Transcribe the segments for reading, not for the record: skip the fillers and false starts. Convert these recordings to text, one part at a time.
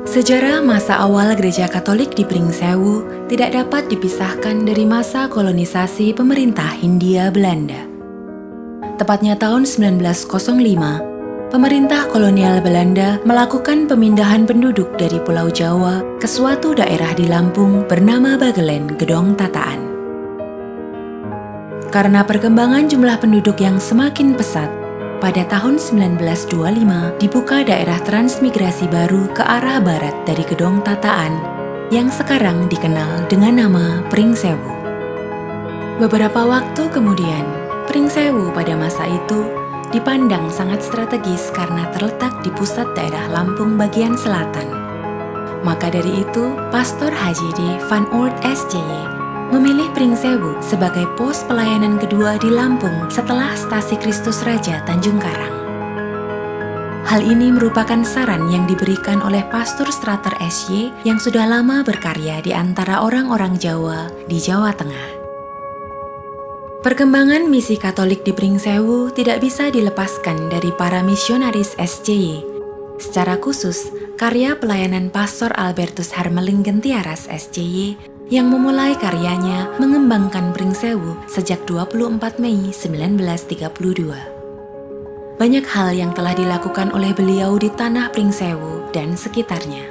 Sejarah masa awal Gereja Katolik di Pringsewu tidak dapat dipisahkan dari masa kolonisasi pemerintah Hindia Belanda. Tepatnya tahun 1905, pemerintah kolonial Belanda melakukan pemindahan penduduk dari Pulau Jawa ke suatu daerah di Lampung bernama Bagelen, Gedong Tataan. Karena perkembangan jumlah penduduk yang semakin pesat, pada tahun 1925 dibuka daerah transmigrasi baru ke arah barat dari Gedong Tataan yang sekarang dikenal dengan nama Pringsewu. Beberapa waktu kemudian, Pringsewu pada masa itu dipandang sangat strategis karena terletak di pusat daerah Lampung bagian selatan. Maka dari itu, Pastor Haji D. Van Oort SJY memilih Pringsewu sebagai pos pelayanan kedua di Lampung setelah Stasi Kristus Raja Tanjung Karang. Hal ini merupakan saran yang diberikan oleh Pastor Strater SY yang sudah lama berkarya di antara orang-orang Jawa di Jawa Tengah. Perkembangan misi Katolik di Pringsewu tidak bisa dilepaskan dari para misionaris SJY. Secara khusus, karya pelayanan Pastor Albertus Harmeling Gentiaras SJY yang memulai karyanya mengembangkan Pringsewu sejak 24 Mei 1932. Banyak hal yang telah dilakukan oleh beliau di tanah Pringsewu dan sekitarnya.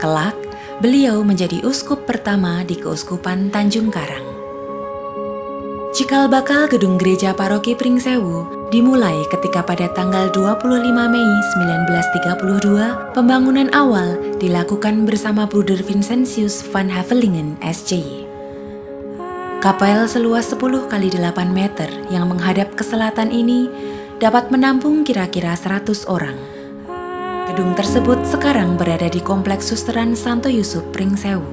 Kelak, beliau menjadi uskup pertama di Keuskupan Tanjung Karang. Cikal bakal gedung gereja paroki Pringsewu dimulai ketika pada tanggal 25 Mei 1932 pembangunan awal dilakukan bersama Bruder Vincentius van Havelingen SJY. Kapel seluas 10 x 8 meter yang menghadap ke selatan ini dapat menampung kira-kira 100 orang. Gedung tersebut sekarang berada di Kompleks Susteran Santo Yusuf Pringsewu.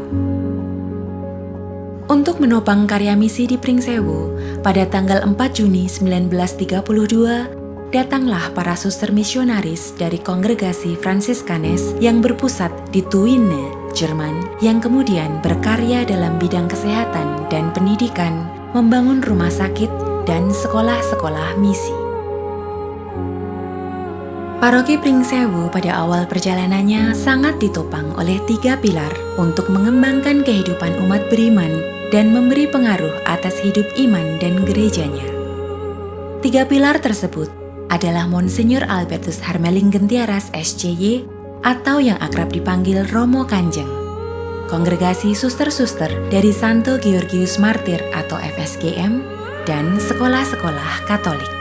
Untuk menopang karya misi di Pringsewu, pada tanggal 4 Juni 1932, datanglah para suster misionaris dari kongregasi Fransiskanes yang berpusat di Thuine, Jerman, yang kemudian berkarya dalam bidang kesehatan dan pendidikan, membangun rumah sakit dan sekolah-sekolah misi. Paroki Pringsewu pada awal perjalanannya sangat ditopang oleh 3 pilar untuk mengembangkan kehidupan umat beriman dan memberi pengaruh atas hidup iman dan gerejanya. 3 pilar tersebut adalah Monsinyur Albertus Harmeling Gentiaras SJY atau yang akrab dipanggil Romo Kanjeng, kongregasi suster-suster dari Santo Georgius Martir atau FSGM, dan sekolah-sekolah Katolik.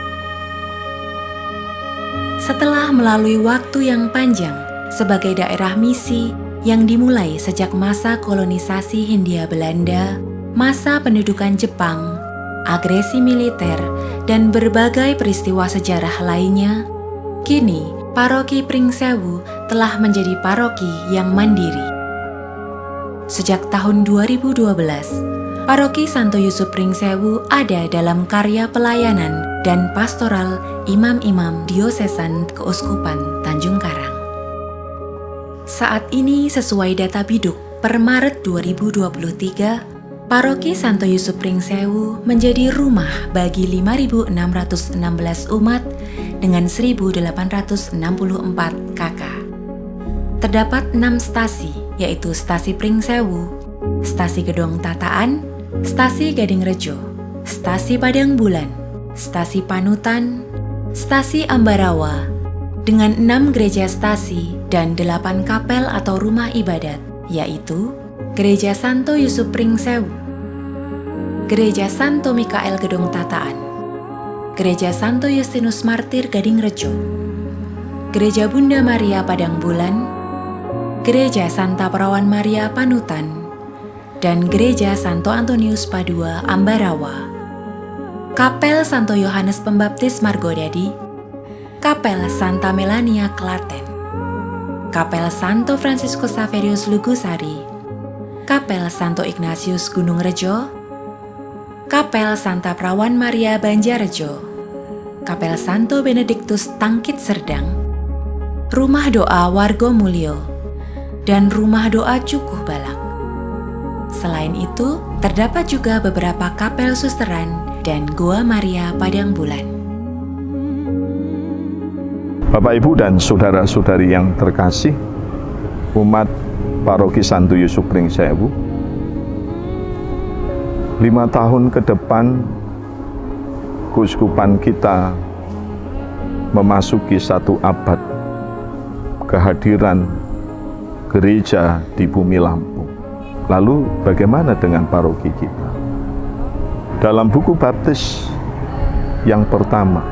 Setelah melalui waktu yang panjang sebagai daerah misi yang dimulai sejak masa kolonisasi Hindia Belanda, masa pendudukan Jepang, agresi militer, dan berbagai peristiwa sejarah lainnya, kini paroki Pringsewu telah menjadi paroki yang mandiri. Sejak tahun 2012, paroki Santo Yusuf Pringsewu ada dalam karya pelayanan dan pastoral imam-imam diosesan Keuskupan Tanjung Karang. Saat ini sesuai data Biduk per Maret 2023, Paroki Santo Yusuf Pringsewu menjadi rumah bagi 5.616 umat dengan 1.864 KK. Terdapat 6 stasi, yaitu Stasi Pringsewu, Stasi Gedong Tataan, Stasi Gading Rejo, Stasi Padang Bulan, Stasi Panutan, Stasi Ambarawa, dengan 6 gereja stasi dan 8 kapel atau rumah ibadat, yaitu Gereja Santo Yusuf Pringsewu, Gereja Santo Mikael Gedong Tataan, Gereja Santo Justinus Martir Gading Rejo, Gereja Bunda Maria Padang Bulan, Gereja Santa Perawan Maria Panutan, dan Gereja Santo Antonius Padua Ambarawa, Kapel Santo Yohanes Pembaptis Margodadi, Kapel Santa Melania Klaten, Kapel Santo Franciscus Saverius Lugusari, Kapel Santo Ignatius Gunung Rejo, Kapel Santa Perawan Maria Banjarjo, Kapel Santo Benediktus Tangkit Serdang, Rumah Doa Wargo Mulyo, dan Rumah Doa Cukuh Balak. Selain itu, terdapat juga beberapa kapel susteran dan Goa Maria Padang Bulan. Bapak, Ibu, dan saudara-saudari yang terkasih, umat Paroki Santo Yusuf Pringsewu, 5 tahun ke depan keuskupan kita memasuki 1 abad kehadiran gereja di bumi Lampung. Lalu bagaimana dengan paroki kita? Dalam buku baptis yang pertama,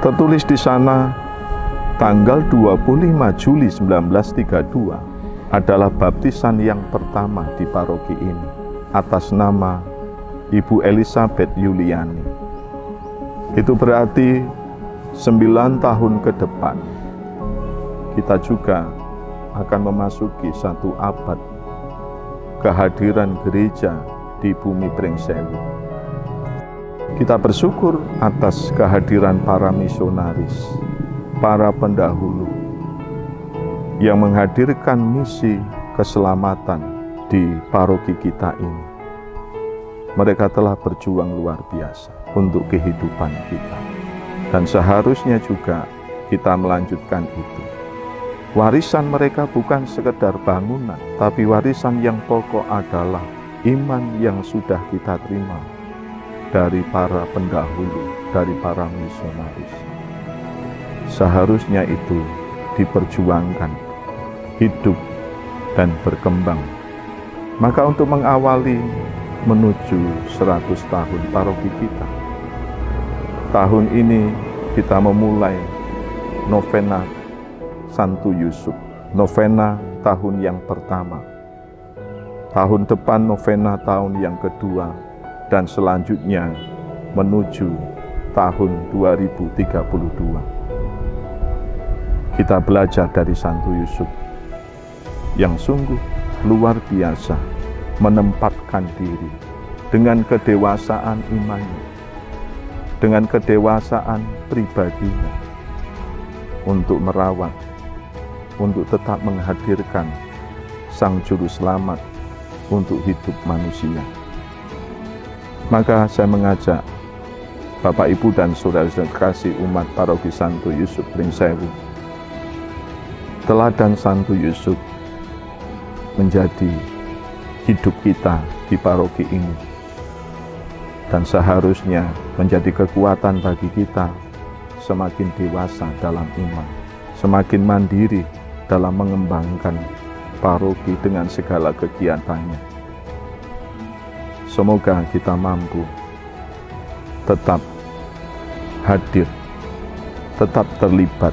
tertulis di sana tanggal 25 Juli 1932 adalah baptisan yang pertama di paroki ini atas nama Ibu Elizabeth Yuliani. Itu berarti 9 tahun ke depan kita juga akan memasuki 1 abad kehadiran gereja di bumi Pringsewu. Kita bersyukur atas kehadiran para misionaris, para pendahulu yang menghadirkan misi keselamatan di paroki kita ini. Mereka telah berjuang luar biasa untuk kehidupan kita. Dan seharusnya juga kita melanjutkan itu. Warisan mereka bukan sekedar bangunan, tapi warisan yang pokok adalah iman yang sudah kita terima dari para pendahulu, dari para misionaris. Seharusnya itu diperjuangkan, hidup, dan berkembang. Maka untuk mengawali menuju 100 tahun paroki kita, tahun ini kita memulai novena Santo Yusuf, novena tahun yang pertama. Tahun depan novena tahun yang kedua, dan selanjutnya menuju tahun 2032. Kita belajar dari Santo Yusuf yang sungguh luar biasa menempatkan diri dengan kedewasaan imannya, dengan kedewasaan pribadinya untuk merawat, untuk tetap menghadirkan Sang Juru Selamat untuk hidup manusia. Maka saya mengajak Bapak, Ibu, dan saudara-saudara kasih umat Paroki Santo Yusuf Pringsewu, teladan Santo Yusuf menjadi hidup kita di paroki ini, dan seharusnya menjadi kekuatan bagi kita semakin dewasa dalam iman, semakin mandiri dalam mengembangkan paroki dengan segala kegiatannya. Semoga kita mampu tetap hadir, tetap terlibat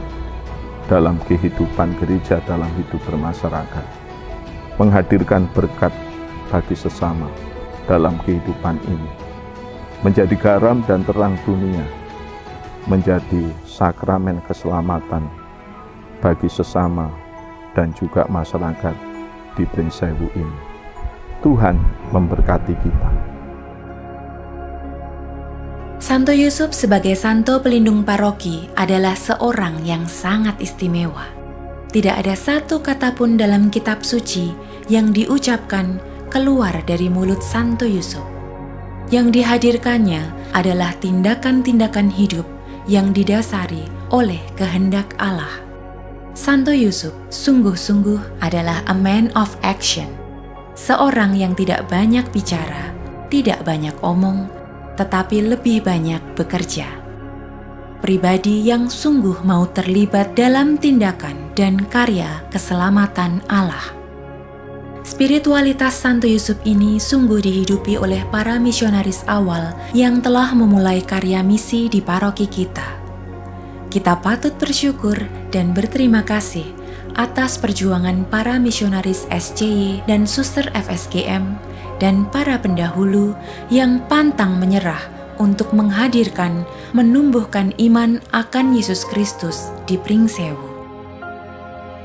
dalam kehidupan gereja, dalam hidup bermasyarakat, menghadirkan berkat bagi sesama dalam kehidupan ini, menjadi garam dan terang dunia, menjadi sakramen keselamatan bagi sesama dan juga masyarakat di Pringsewu ini. Tuhan memberkati kita. Santo Yusuf sebagai santo pelindung paroki adalah seorang yang sangat istimewa. Tidak ada satu kata pun dalam kitab suci yang diucapkan keluar dari mulut Santo Yusuf. Yang dihadirkannya adalah tindakan-tindakan hidup yang didasari oleh kehendak Allah. Santo Yusuf sungguh-sungguh adalah a man of action, seorang yang tidak banyak bicara, tidak banyak omong, tetapi lebih banyak bekerja. Pribadi yang sungguh mau terlibat dalam tindakan dan karya keselamatan Allah. Spiritualitas Santo Yusuf ini sungguh dihidupi oleh para misionaris awal yang telah memulai karya misi di paroki kita. Kita patut bersyukur dan berterima kasih atas perjuangan para misionaris SCY dan suster FSGM dan para pendahulu yang pantang menyerah untuk menghadirkan, menumbuhkan iman akan Yesus Kristus di Pringsewu.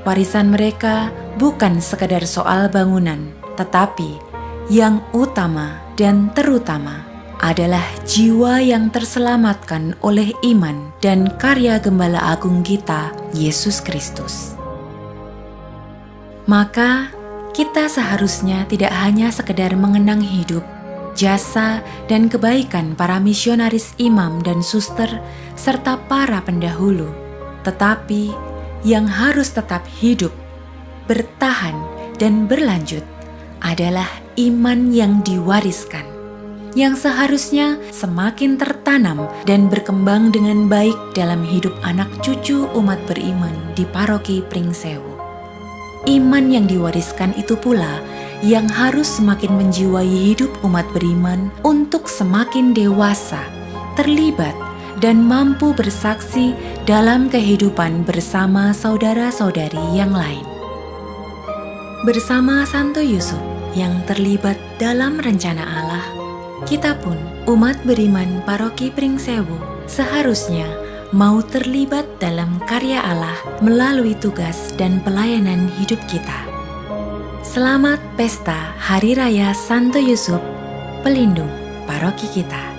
Warisan mereka bukan sekadar soal bangunan, tetapi yang utama dan terutama adalah jiwa yang terselamatkan oleh iman dan karya Gembala Agung kita, Yesus Kristus. Maka, kita seharusnya tidak hanya sekedar mengenang hidup, jasa, dan kebaikan para misionaris imam dan suster, serta para pendahulu, tetapi yang harus tetap hidup bertahan, dan berlanjut adalah iman yang diwariskan, yang seharusnya semakin tertanam dan berkembang dengan baik dalam hidup anak cucu umat beriman di Paroki Pringsewu. Iman yang diwariskan itu pula yang harus semakin menjiwai hidup umat beriman untuk semakin dewasa, terlibat, dan mampu bersaksi dalam kehidupan bersama saudara-saudari yang lain. Bersama Santo Yusuf yang terlibat dalam rencana Allah, kita pun umat beriman Paroki Pringsewu seharusnya mau terlibat dalam karya Allah melalui tugas dan pelayanan hidup kita. Selamat Pesta Hari Raya Santo Yusuf, pelindung paroki kita.